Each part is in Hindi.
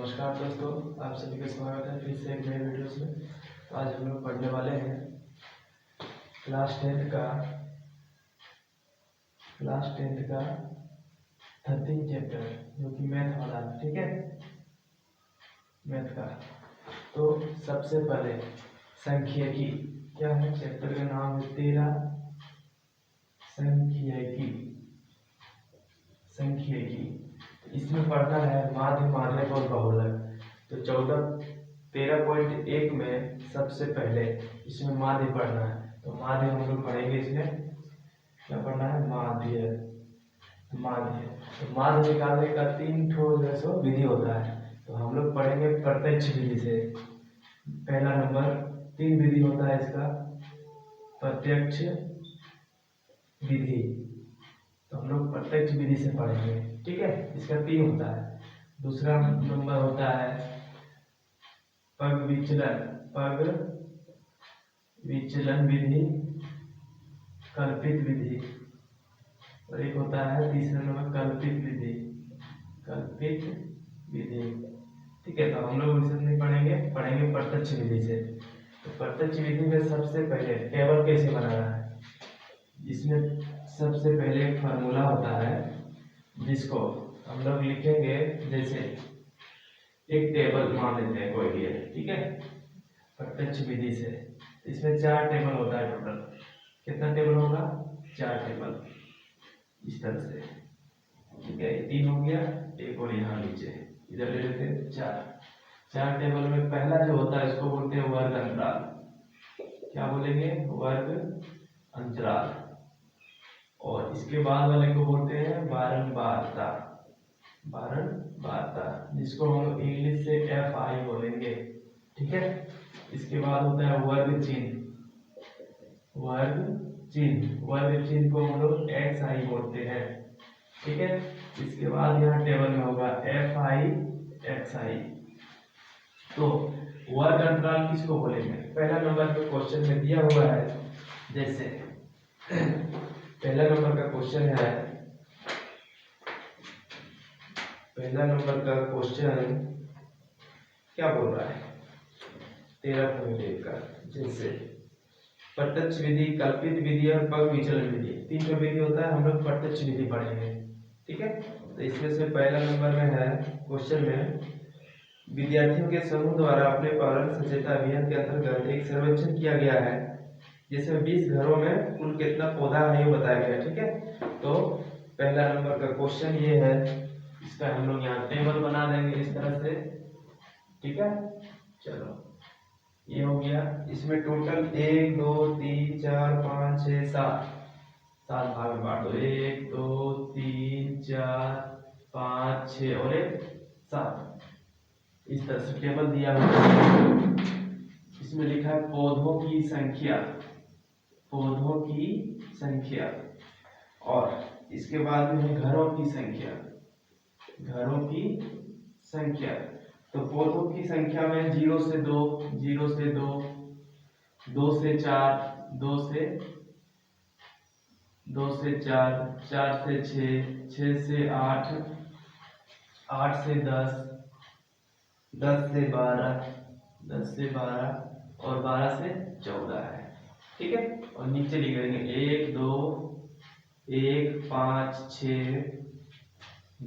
नमस्कार दोस्तों, आप सभी का स्वागत है फिर से एक नए वीडियोस में। तो आज हम लोग पढ़ने वाले हैं क्लास टेंथ का 13 चैप्टर, जो कि मैथ वाला है। ठीक है, मैथ का। तो सबसे पहले सांख्यिकी क्या है, चैप्टर का नाम है 13 सांख्यिकी। इसमें पढ़ना है माध्य, माध्यक और बहुलक। तो 13.1 में सबसे पहले इसमें माध्य पढ़ना है। तो माध्य हम लोग पढ़ेंगे। इसमें क्या पढ़ना है? माध्य। तो माध्य निकालने का 3 ठो जो विधि होता है। तो हम लोग पढ़ेंगे प्रत्यक्ष विधि से। पहला नंबर 3 विधि होता है इसका, प्रत्यक्ष विधि। तो हम लोग प्रत्यक्ष विधि से पढ़ेंगे। ठीक है, इसका 3 होता है। दूसरा नंबर होता है पग विचलन विधि, कल्पित विधि। और एक होता है तीसरा नंबर कल्पित विधि। ठीक है, तो हम लोग इसे नहीं पढ़ेंगे प्रत्यक्ष विधि से। तो प्रत्यक्ष विधि में सबसे पहले टेबल कैसे बनाना है, इसमें सबसे पहले एक फार्मूला होता है जिसको हम लोग लिखेंगे। जैसे एक टेबल मान लेते हैं कोई भी है। ठीक है, प्रत्यक्ष विधि से इसमें 4 टेबल होता है टोटल। कितना टेबल होगा? 4 टेबल, इस तरह से। ठीक है, 3 हो गया, एक और यहाँ नीचे इधर ले लेते हैं 4 टेबल में पहला जो होता है इसको बोलते हैं वर्ग अंतराल। क्या बोलेंगे? वर्ग अंतराल। और इसके बाद वाले को बोलते हैं बारंबारता, जिसको हम इंग्लिश से FI बोलेंगे। ठीक है, इसके बाद होता है वर्ग चिन्ह को हम लोग XI बोलते हैं। ठीक है, इसके बाद यहाँ टेबल में होगा FI XI। तो वर्ग अंतराल किसको बोलेंगे? पहला नंबर के क्वेश्चन में दिया हुआ है। जैसे पहला नंबर का क्वेश्चन क्या बोल रहा है? 13.1 का। जैसे प्रत्यक्ष विधि, कल्पित विधि और पग विचलन विधि, 3 विधि होता है। हम लोग प्रत्यक्ष विधि पढ़ेंगे। ठीक है, तो इसमें से पहला नंबर में है क्वेश्चन में, विद्यार्थियों के समूह द्वारा अपने पर्यावरण सचेता अभियान के अंतर्गत एक सर्वेक्षण किया गया है। जैसे 20 घरों में कुल कितना पौधा है ये बताया गया। ठीक है, तो पहला नंबर का क्वेश्चन ये है। इसका हम लोग यहाँ टेबल बना देंगे इस तरह से। ठीक है, चलो ये हो गया। इसमें टोटल 1 2 3 4 5 6 7 भाग में बांट दो। 1 2 3 4 5 6 और 1 7, इस तरह से टेबल दिया हुआ है। इसमें लिखा है पौधों की संख्या, और इसके बाद में है घरों की संख्या। तो पौधों की संख्या में 0 से 2, 2 से 4, 2 से 4, 4 से 6, 6 से 8, 8 से 10, 10 से 12 और 12 से 14 है। ठीक है, और नीचे लिख देंगे 1 2 1 5 6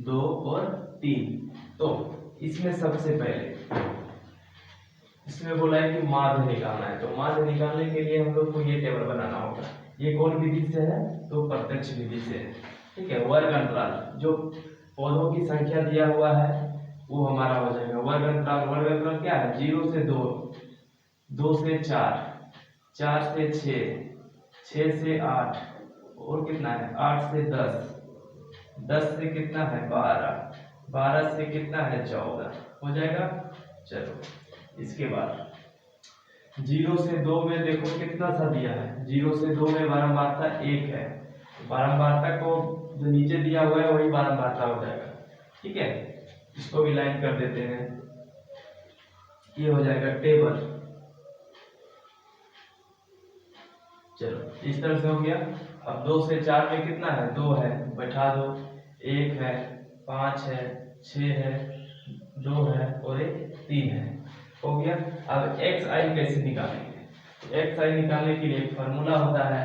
2 और 3। तो इसमें सबसे पहले इसमें बोला है कि माध्य निकालना है। तो माध्य निकालने के लिए हम लोग को ये टेबल बनाना होगा। ये कौन विधि से है? तो प्रत्यक्ष विधि से है। ठीक है, वर्ग अंतराल, जो पौधों की संख्या दिया हुआ है वो हमारा हो जाएगा वर्ग अंतराल क्या है? 0 से 2, 2 से 4, 4 से 6, 6 से 8 और कितना है? 8 से 10, 10 से कितना है? 12, 12 से कितना है? 14 हो जाएगा। चलो, इसके बाद 0 से 2 में देखो कितना सा दिया है। 0 से 2 में बारंबारता 1 है। बारंबारता को जो नीचे दिया हुआ है वही बारंबारता हो जाएगा। ठीक है, इसको भी लाइन कर देते हैं। ये हो जाएगा टेबल। चलो, इस तरह से हो गया। अब 2 से 4 में कितना है? 2 है, बैठा दो। 1 है, 5 है, 6 है, 2 है और एक 3 है, हो गया। अब एक्स आई कैसे निकालेंगे? तो एक्स आई निकालने के लिए फॉर्मूला होता है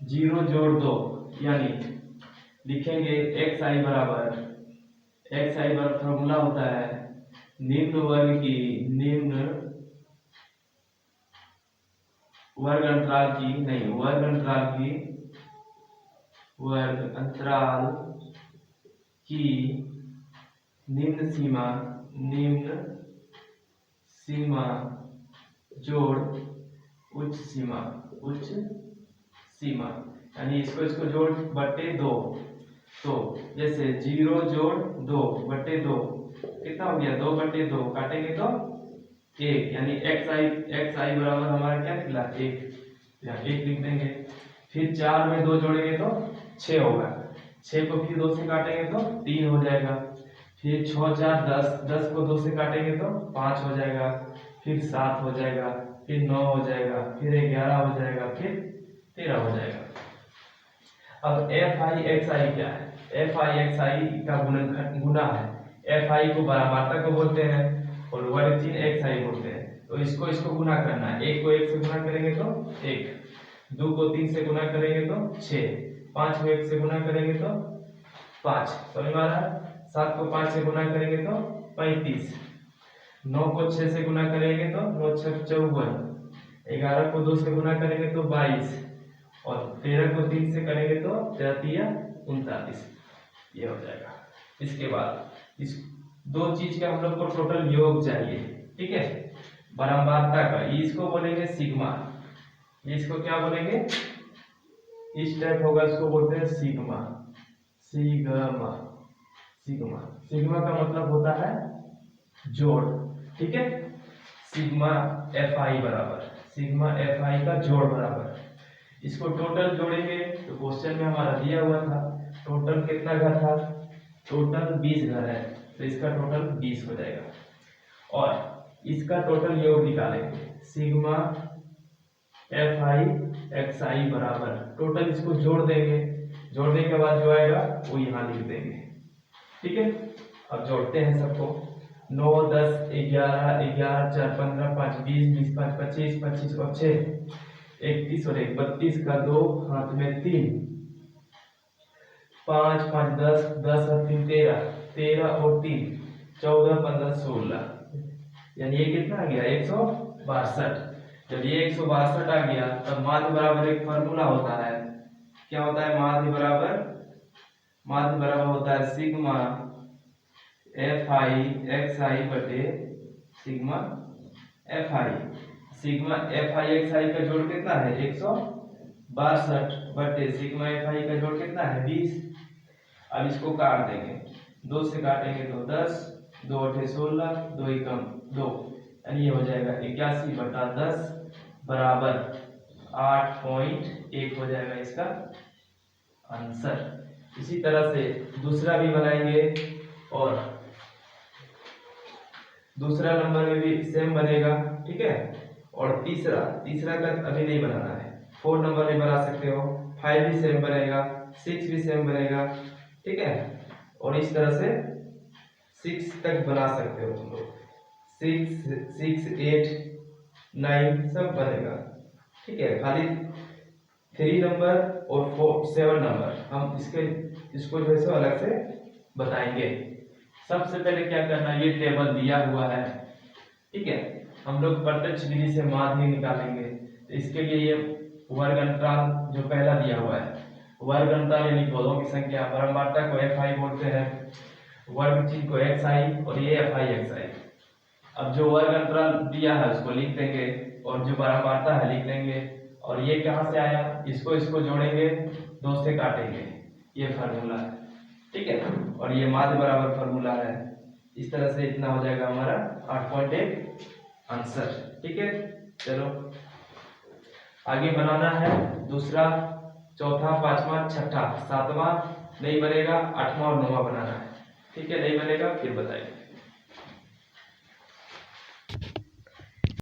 0 जोड़ 2, यानी लिखेंगे एक्स आई बराबर फॉर्मूला होता है निम्न वर्ग अंतराल की निम्न सीमा जोड़ उच्च सीमा, यानी इसको जोड़ बटे 2। तो जैसे 0 जोड़ 2 बटे 2 कितना हो गया? 2 बटे 2 काटेंगे तो 1, यानी एक्स आई बराबर हमारा क्या निकला? 1, या 1 लिख देंगे। फिर 4 में 2 जोड़ेंगे तो 6 होगा, 6 को फिर 2 से काटेंगे तो 3 हो जाएगा। फिर 6 4 10, 10 को 2 से काटेंगे तो 5 हो जाएगा, फिर 7 हो जाएगा, फिर 9 हो जाएगा, फिर 11 हो जाएगा, फिर 13 हो जाएगा। अब एफ आई एक्स आई क्या है? एफ आई एक्स आई का गुना है। एफ आई को बराबरता को बोलते हैं और वर्ग चिन्ह एक्स आई बोलते हैं। तो इसको गुना करना है। 1 को 1 से गुना करेंगे तो 1, 2 को 3 से गुना करेंगे तो 6, 5 को 1 से गुना करेंगे तो 5, समझ में आ रहा है? 7 को 5 से गुना करेंगे तो 35, 9 को 6 से गुना करेंगे तो 9 6 54, 11 को 2 से गुना करेंगे तो 22 और 13 को 3 से करेंगे तो 33 39, ये हो जाएगा। इसके बाद इस दो चीज का हम लोग को टोटल योग चाहिए, ठीक है, बारंबारता का। इसको बोलेंगे सिग्मा, इसको क्या बोलेंगे? इस टाइप होगा, इसको बोलते हैं सिग्मा। सिग्मा का मतलब होता है जोड़, ठीक है। सिग्मा एफ आई का जोड़ बराबर, इसको टोटल जोड़ेंगे तो क्वेश्चन में हमारा दिया हुआ था टोटल कितना घर था? टोटल 20 घर है, तो इसका टोटल 20 हो जाएगा। और इसका टोटल योग निकालेंगे सिग्मा एफ आई एक्स आई बराबर, टोटल इसको जोड़ देंगे, जोड़ने के बाद जो आएगा वो यहाँ लिख देंगे, ठीक है। अब जोड़ते हैं सबको, 9 10 11 11 4 15 5 20 20 5 25 25 और 6 31 और 1 32 का 2 हाथ में 3, 5 5 10 10 और 3 13 13 और 3 14 15 16, यानी ये कितना आ गया? 162। जब ये 162 आ गया तब माध्य बराबर एक फॉर्मूला होता है, क्या होता है? माध्य बराबर होता है sigma F I X I बटे sigma F I. Sigma F I X I का जोड़ कितना है? 162 बटे सिग्मा एफ आई का जोड़ कितना है? 20। अब इसको काट देंगे, 2 से काटेंगे तो 10, 2 8 16, 2 एकम 2, यानी ये हो जाएगा 81 बटा 10 बराबर 8.1 हो जाएगा इसका आंसर। इसी तरह से दूसरा भी बनाएंगे और दूसरा नंबर में भी सेम बनेगा, ठीक है। और तीसरा का अभी नहीं बनाना है, 4 नंबर में बना सकते हो, 5 भी सेम बनेगा, 6 भी सेम बनेगा, ठीक है। और इस तरह से 6 तक बना सकते हो तुम लोग, 6 8 9 सब बनेगा, ठीक है। खाली 3 नंबर और 7 नंबर हम इसको जो है अलग से बताएंगे। सबसे पहले क्या करना है, ये टेबल दिया हुआ है, ठीक है। हम लोग प्रत्यक्ष विधि से माध्य निकालेंगे, तो इसके लिए ये वर्ग अंतराल जो पहला दिया हुआ है, वर्ग अंतराल यानी पदों की संख्या, बारंबारता को एफ आई बोलते हैं, वर्ग चिन्ह को एक्स आई और ये एफ आई एक्स आई। अब जो वर्ग अंतराल दिया है उसको लिख देंगे और जो बारंबारता है लिख देंगे। और ये कहाँ से आया? इसको जोड़ेंगे, 2 से काटेंगे, ये फार्मूला है, ठीक है। और ये माध्य बराबर फार्मूला है। इस तरह से इतना हो जाएगा हमारा 8.1 आंसर, ठीक है। चलो आगे बनाना है दूसरा, चौथा, पांचवा, छठा, सातवां नहीं बनेगा, 8वां और 9वां बनाना है, ठीक है। नहीं बनेगा फिर बताइए।